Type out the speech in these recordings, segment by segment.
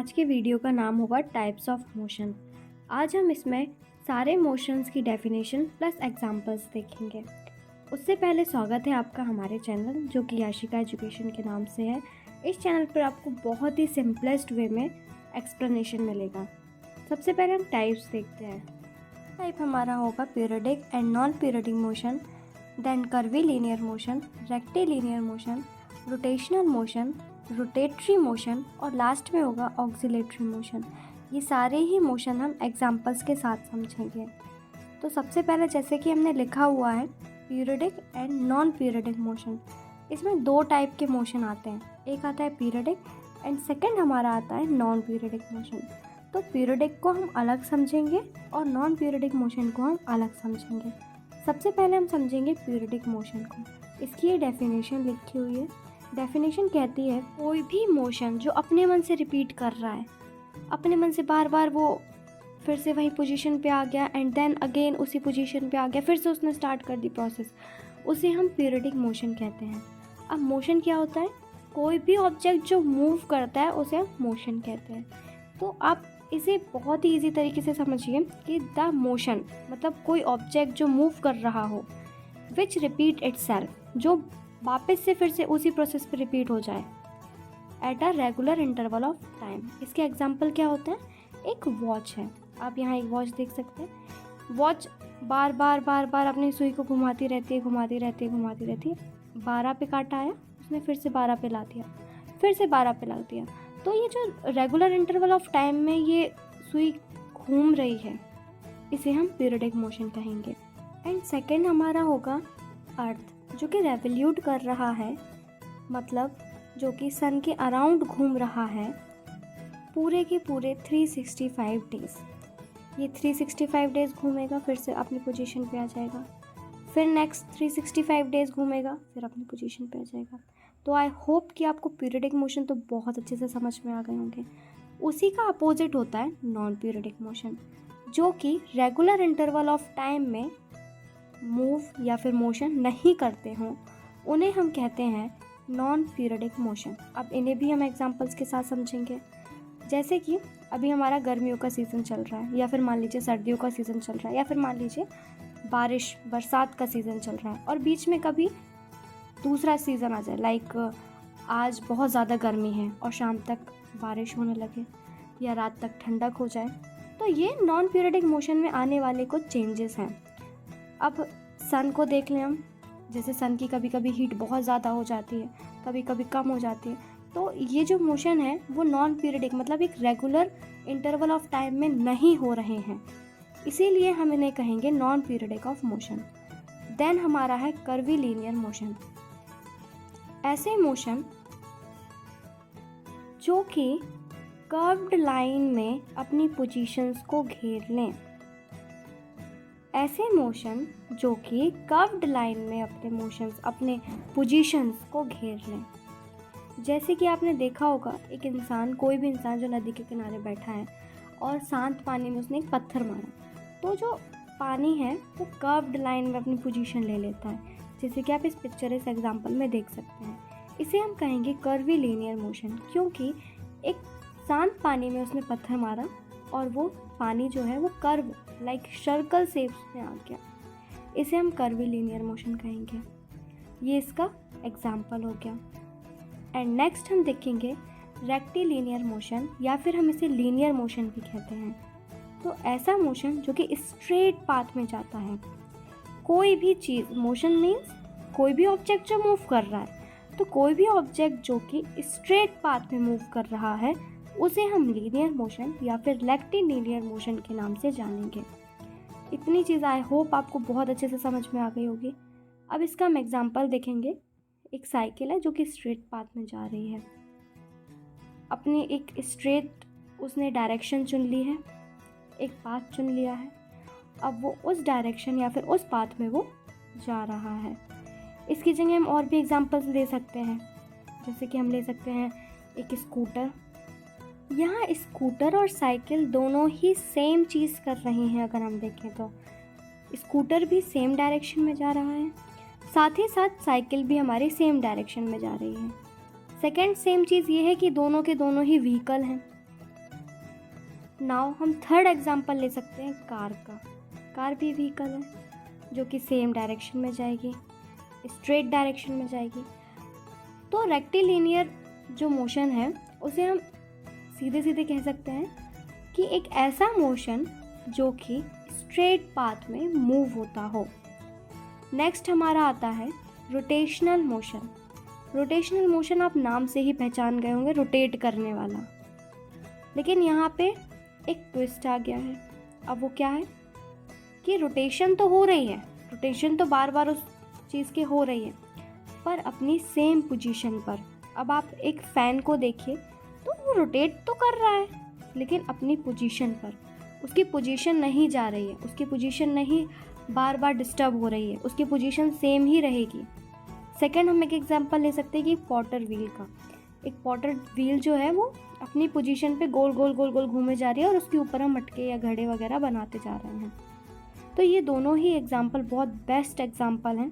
आज के वीडियो का नाम होगा टाइप्स ऑफ मोशन। आज हम इसमें सारे मोशंस की डेफिनेशन प्लस एग्जांपल्स देखेंगे। उससे पहले स्वागत है आपका हमारे चैनल जो कि याशिका एजुकेशन के नाम से है। इस चैनल पर आपको बहुत ही सिंपलेस्ट वे में एक्सप्लेनेशन मिलेगा। सबसे पहले हम टाइप्स देखते हैं। टाइप हमारा होगा periodic and non periodic motion, then curvilinear motion, rectilinear motion, rotational motion, rotary motion और लास्ट में होगा ऑक्सिलेटरी मोशन। ये सारे ही मोशन हम एग्जांपल्स के साथ समझेंगे। तो सबसे पहले जैसे कि हमने लिखा हुआ है periodic and non periodic motion, इसमें दो टाइप के मोशन आते हैं। एक आता है पीरियडिक एंड सेकंड हमारा आता है नॉन पीरियडिक मोशन। तो पीरियडिक को हम अलग समझेंगे और नॉन पीरियडिक मोशन को हम अलग समझेंगे। सबसे पहले हम समझेंगे पीरियडिक मोशन को। इसकी ये डेफिनेशन लिखी हुई है। डेफिनेशन कहती है कोई भी मोशन जो अपने मन से रिपीट कर रहा है, अपने मन से बार बार वो फिर से वही पोजीशन पे आ गया एंड देन अगेन उसी पोजीशन पे आ गया, फिर से उसने स्टार्ट कर दी प्रोसेस, उसे हम पीरियडिक मोशन कहते हैं। अब मोशन क्या होता है? कोई भी ऑब्जेक्ट जो मूव करता है उसे हम मोशन कहते हैं। तो आप इसे बहुत ही ईजी तरीके से समझिए कि द मोशन मतलब कोई ऑब्जेक्ट जो मूव कर रहा हो, विच रिपीट इटसेल्फ, जो वापस से फिर से उसी प्रोसेस पे रिपीट हो जाए at a regular interval of time. इसके एग्जांपल क्या होते हैं? एक वॉच है, आप यहाँ एक वॉच देख सकते हैं। वॉच बार बार अपनी सुई को घुमाती रहती है 12 पे काटा आया, उसने फिर से 12 पे ला दिया, फिर से 12 पे ला दिया। तो ये जो रेगुलर इंटरवल ऑफ टाइम में ये सुई घूम रही है, इसे हम पीरियडिक मोशन कहेंगे। एंड सेकेंड हमारा होगा अर्थ, जो कि रेवोल्यूट कर रहा है, मतलब जो कि सन के अराउंड घूम रहा है पूरे के पूरे 365 डेज। ये 365 डेज घूमेगा, फिर से अपनी पोजीशन पे आ जाएगा, फिर नेक्स्ट 365 डेज घूमेगा, फिर अपनी पोजीशन पे आ जाएगा। तो आई होप कि आपको पीरियडिक मोशन तो बहुत अच्छे से समझ में आ गए होंगे। उसी का अपोजिट होता है नॉन पीरियडिक मोशन, जो कि रेगुलर इंटरवल ऑफ टाइम में मूव या फिर मोशन नहीं करते हों, उन्हें हम कहते हैं नॉन पीरियडिक मोशन। अब इन्हें भी हम एग्जांपल्स के साथ समझेंगे। जैसे कि अभी हमारा गर्मियों का सीज़न चल रहा है, या फिर मान लीजिए सर्दियों का सीज़न चल रहा है, या फिर मान लीजिए बरसात का सीज़न चल रहा है, और बीच में कभी दूसरा सीज़न आ जाए, लाइक आज बहुत ज़्यादा गर्मी है और शाम तक बारिश होने लगे या रात तक ठंडक हो जाए, तो ये नॉन पीरियडिक मोशन में आने वाले कुछ चेंजेस हैं। अब सन को देख लें हम, जैसे सन की कभी कभी हीट बहुत ज़्यादा हो जाती है, कभी कभी कम हो जाती है। तो ये जो मोशन है वो नॉन पीरियडिक मतलब एक रेगुलर इंटरवल ऑफ टाइम में नहीं हो रहे हैं, इसीलिए हम इन्हें कहेंगे non periodic of motion. Then हमारा है कर्वीलिनियर मोशन। ऐसे मोशन जो कि कर्व्ड लाइन में अपनी पोजीशंस को घेर लें, ऐसे मोशन जो कि कर्व्ड लाइन में अपने पोजीशंस को घेर लें। जैसे कि आपने देखा होगा एक इंसान, कोई भी इंसान जो नदी के किनारे बैठा है और शांत पानी में उसने एक पत्थर मारा, तो जो पानी है वो कर्व्ड लाइन में अपनी पोजीशन ले लेता है, जैसे कि आप इस एग्जांपल में देख सकते हैं। इसे हम कहेंगे कर्वीलिनियर मोशन, क्योंकि एक शांत पानी में उसने पत्थर मारा और वो पानी जो है वो कर्व लाइक सर्कल शेप्स में आ गया, इसे हम कर्वीलिनियर मोशन कहेंगे। ये इसका एग्जाम्पल हो गया। एंड नेक्स्ट हम देखेंगे रेक्टिलिनियर मोशन, या फिर हम इसे लीनियर मोशन भी कहते हैं। तो ऐसा मोशन जो कि स्ट्रेट पाथ में जाता है। कोई भी चीज़, मोशन मीन्स कोई भी ऑब्जेक्ट जो मूव कर रहा है, तो कोई भी ऑब्जेक्ट जो कि स्ट्रेट पाथ में मूव कर रहा है उसे हम लीनियर मोशन या फिर रेक्टिलिनियर मोशन के नाम से जानेंगे। इतनी चीज़ आई होप आपको बहुत अच्छे से समझ में आ गई होगी। अब इसका हम एग्जांपल देखेंगे। एक साइकिल है जो कि स्ट्रेट पाथ में जा रही है, अपनी एक स्ट्रेट उसने डायरेक्शन चुन ली है, एक पाथ चुन लिया है। अब वो उस डायरेक्शन या फिर उस पाथ में वो जा रहा है। इसकी जगह हम और भी एग्जांपल्स ले सकते हैं, जैसे कि हम ले सकते हैं एक स्कूटर। यहाँ स्कूटर और साइकिल दोनों ही सेम चीज़ कर रही हैं। अगर हम देखें तो स्कूटर भी सेम डायरेक्शन में जा रहा है, साथ ही साथ साइकिल भी हमारी सेम डायरेक्शन में जा रही है। सेकंड सेम चीज़ ये है कि दोनों के दोनों ही व्हीकल हैं, नाउ हम थर्ड एग्जांपल ले सकते हैं कार का। कार भी व्हीकल है जो कि सेम डायरेक्शन में जाएगी, स्ट्रेट डायरेक्शन में जाएगी। तो रेक्टिलिनियर जो मोशन है उसे हम सीधे सीधे कह सकते हैं कि एक ऐसा मोशन जो कि स्ट्रेट पाथ में मूव होता हो। नेक्स्ट हमारा आता है रोटेशनल मोशन। रोटेशनल मोशन आप नाम से ही पहचान गए होंगे, रोटेट करने वाला। लेकिन यहाँ पे एक ट्विस्ट आ गया है। अब वो क्या है कि रोटेशन तो हो रही है, रोटेशन तो बार बार उस चीज़ की हो रही है, पर अपनी सेम पोजीशन पर। अब आप एक फ़ैन को देखिए तो वो रोटेट तो कर रहा है लेकिन अपनी पोजीशन पर। उसकी पोजीशन नहीं जा रही है, उसकी पोजीशन नहीं बार बार डिस्टर्ब हो रही है, उसकी पोजीशन सेम ही रहेगी। सेकंड हम एक एग्जांपल ले सकते हैं कि पॉटर व्हील का। एक पॉटर व्हील जो है वो अपनी पोजीशन पे गोल गोल गोल गोल घूमे जा रही है और उसके ऊपर हम मटके या घड़े वगैरह बनाते जा रहे हैं। तो ये दोनों ही एग्जांपल बहुत बेस्ट एग्जांपल हैं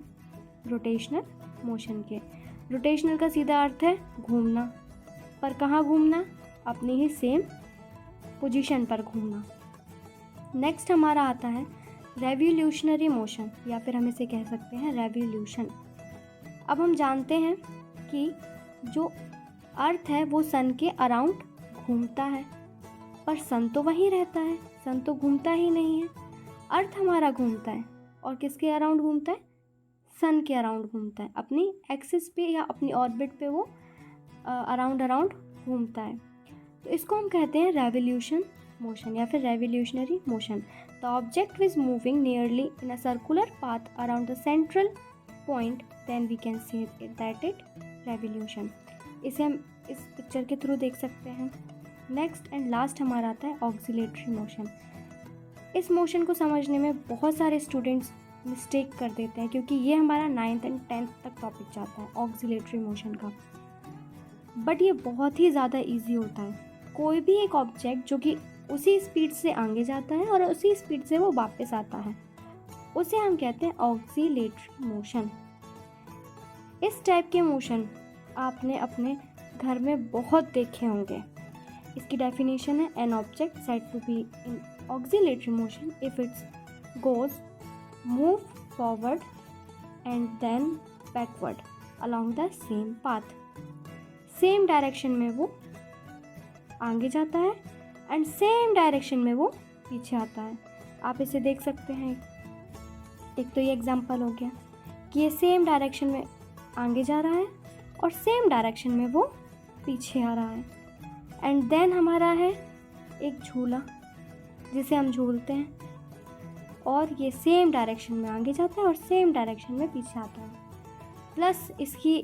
रोटेशनल मोशन के। रोटेशनल का सीधा अर्थ है घूमना, पर कहाँ घूमना? अपनी ही सेम पोजीशन पर घूमना। नेक्स्ट हमारा आता है रेवोल्यूशनरी मोशन, या फिर हम इसे कह सकते हैं रेवोल्यूशन। अब हम जानते हैं कि जो अर्थ है वो सन के अराउंड घूमता है, पर सन तो वहीं रहता है, सन तो घूमता ही नहीं है। अर्थ हमारा घूमता है और किसके अराउंड घूमता है? सन के अराउंड घूमता है, अपनी एक्सिस पे या अपनी ऑर्बिट पे वो अराउंड घूमता है। तो इसको हम कहते हैं रेवोल्यूशन मोशन या फिर revolutionary motion. The object is moving nearly in a circular path around the central point, then we can say that it revolution. इसे हम इस पिक्चर के थ्रू देख सकते हैं। नेक्स्ट एंड लास्ट हमारा आता है ऑक्सिलेटरी मोशन। इस मोशन को समझने में बहुत सारे स्टूडेंट्स मिस्टेक कर देते हैं क्योंकि ये हमारा 9th एंड 10th तक टॉपिक जाता है ऑक्सिलेटरी मोशन का, बट ये बहुत ही ज़्यादा इजी होता है। कोई भी एक ऑब्जेक्ट जो कि उसी स्पीड से आगे जाता है और उसी स्पीड से वो वापस आता है, उसे हम कहते हैं ऑक्सिलेटरी मोशन। इस टाइप के मोशन आपने अपने घर में बहुत देखे होंगे। इसकी डेफिनेशन है an object said to be in oscillatory motion if it's goes move forward and then backward along the same path. Same direction में वो आगे जाता है एंड सेम डायरेक्शन में वो पीछे आता है। आप इसे देख सकते हैं। एक तो ये एग्जांपल हो गया कि ये सेम डायरेक्शन में आगे जा रहा है और सेम डायरेक्शन में वो पीछे आ रहा है। एंड देन हमारा है एक झूला जिसे हम झूलते हैं और ये सेम डायरेक्शन में आगे जाता है और सेम डायरेक्शन में पीछे आता है। प्लस इसकी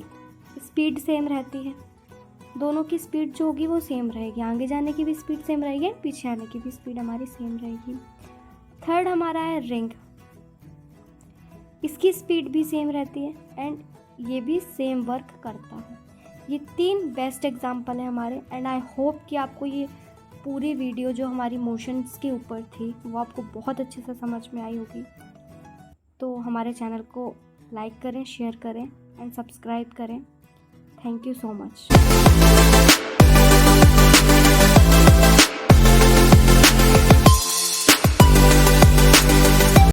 स्पीड सेम रहती है, दोनों की स्पीड जो होगी वो सेम रहेगी, आगे जाने की भी स्पीड सेम रहेगी, पीछे आने की भी स्पीड हमारी सेम रहेगी। थर्ड हमारा है रिंग। इसकी स्पीड भी सेम रहती है एंड ये भी सेम वर्क करता है। ये 3 बेस्ट एग्जाम्पल हैं हमारे एंड आई होप कि आपको ये पूरी वीडियो जो हमारी मोशंस के ऊपर थी वो आपको बहुत अच्छे से समझ में आई होगी। तो हमारे चैनल को लाइक करें, शेयर करें एंड सब्सक्राइब करें। Thank you so much.